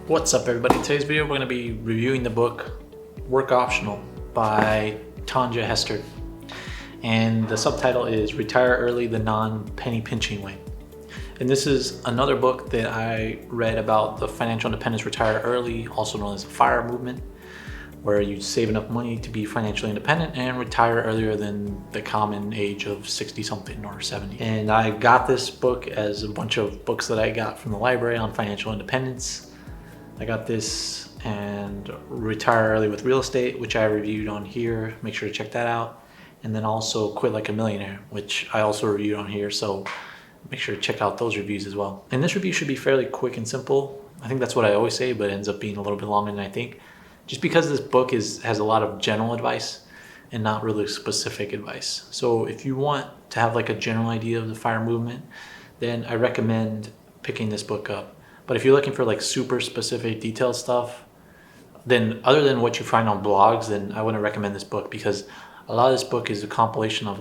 What's up everybody? In today's video we're going to be reviewing the book Work Optional by Tanja Hester, and the subtitle is Retire Early, the Non-Penny Pinching Way. And this is another book that I read about the financial independence, retire early, also known as the FIRE movement, where you save enough money to be financially independent and retire earlier than the common age of 60 something or 70. And I got this book as a bunch of books that I got from the library on financial independence. I got this and Retire Early with Real Estate, which I reviewed on here. Make sure to check that out. And then also Quit Like a Millionaire, which I also reviewed on here. So make sure to check out those reviews as well. And this review should be fairly quick and simple. I think that's what I always say, but it ends up being a little bit longer than I think. Just because this book has a lot of general advice and not really specific advice. So if you want to have like a general idea of the FIRE movement, then I recommend picking this book up. But if you're looking for like super specific detailed stuff, then other than what you find on blogs, then I wouldn't recommend this book, because a lot of this book is a compilation of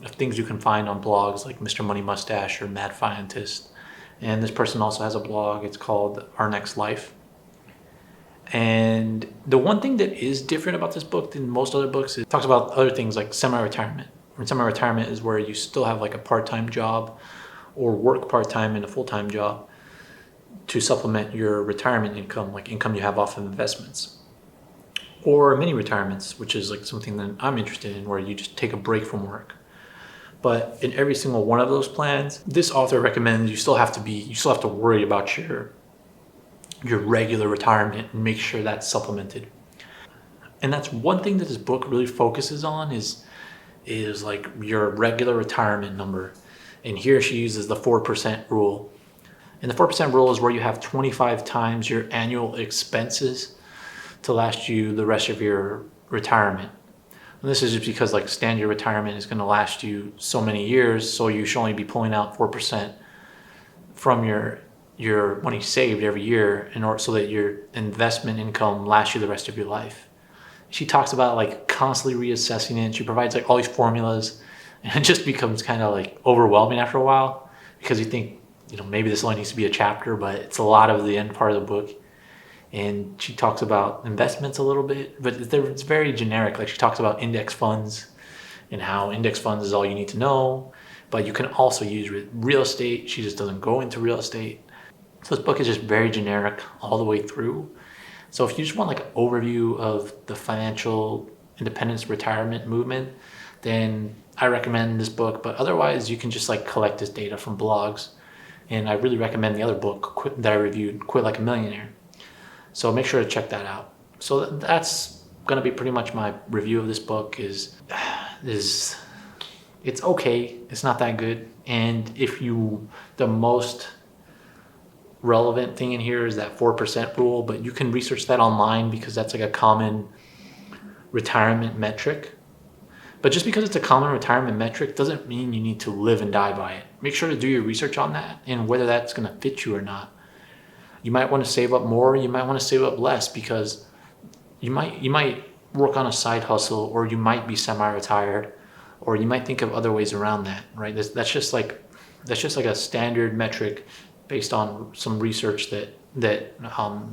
things you can find on blogs like Mr. Money Mustache or Mad Scientist. And this person also has a blog. It's called Our Next Life. And the one thing that is different about this book than most other books, it talks about other things like semi-retirement. And semi-retirement is where you still have like a part-time job or work part-time in a full-time job to supplement your retirement income, like income you have off of investments. Or mini retirements, which is like something that I'm interested in, where you just take a break from work. But in every single one of those plans, this author recommends you still have to worry about your regular retirement and make sure that's supplemented. And that's one thing that this book really focuses on is like your regular retirement number. And here she uses the 4% rule. And the 4% rule is where you have 25 times your annual expenses to last you the rest of your retirement. And this is just because like standard retirement is going to last you so many years, so you should only be pulling out 4% from your money saved every year in order so that your investment income lasts you the rest of your life. She talks about like constantly reassessing it. She provides like all these formulas, and it just becomes kind of like overwhelming after a while, because you think, maybe this only needs to be a chapter, but it's a lot of the end part of the book. And she talks about investments a little bit, but it's very generic. Like she talks about index funds and how index funds is all you need to know, but you can also use real estate. She just doesn't go into real estate. So this book is just very generic all the way through. So if you just want like an overview of the financial independence retirement movement, then I recommend this book. But otherwise, you can just like collect this data from blogs. And I really recommend the other book that I reviewed, Quit Like a Millionaire. So make sure to check that out. So that's going to be pretty much my review of this book. It's okay. It's not that good. And the most relevant thing in here is that 4% rule, but you can research that online because that's like a common retirement metric. But just because it's a common retirement metric doesn't mean you need to live and die by it. Make sure to do your research on that and whether that's going to fit you or not. You might want to save up more, you might want to save up less, because you might work on a side hustle, or you might be semi-retired, or you might think of other ways around that, right? That's just like a standard metric based on some research that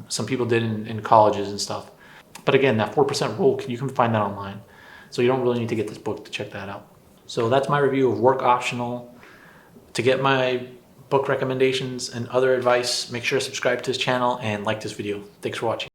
some people did in colleges and stuff. But again, that 4% rule, you can find that online. So you don't really need to get this book to check that out. So that's my review of Work Optional. To get my book recommendations and other advice, make sure to subscribe to this channel and like this video. Thanks for watching.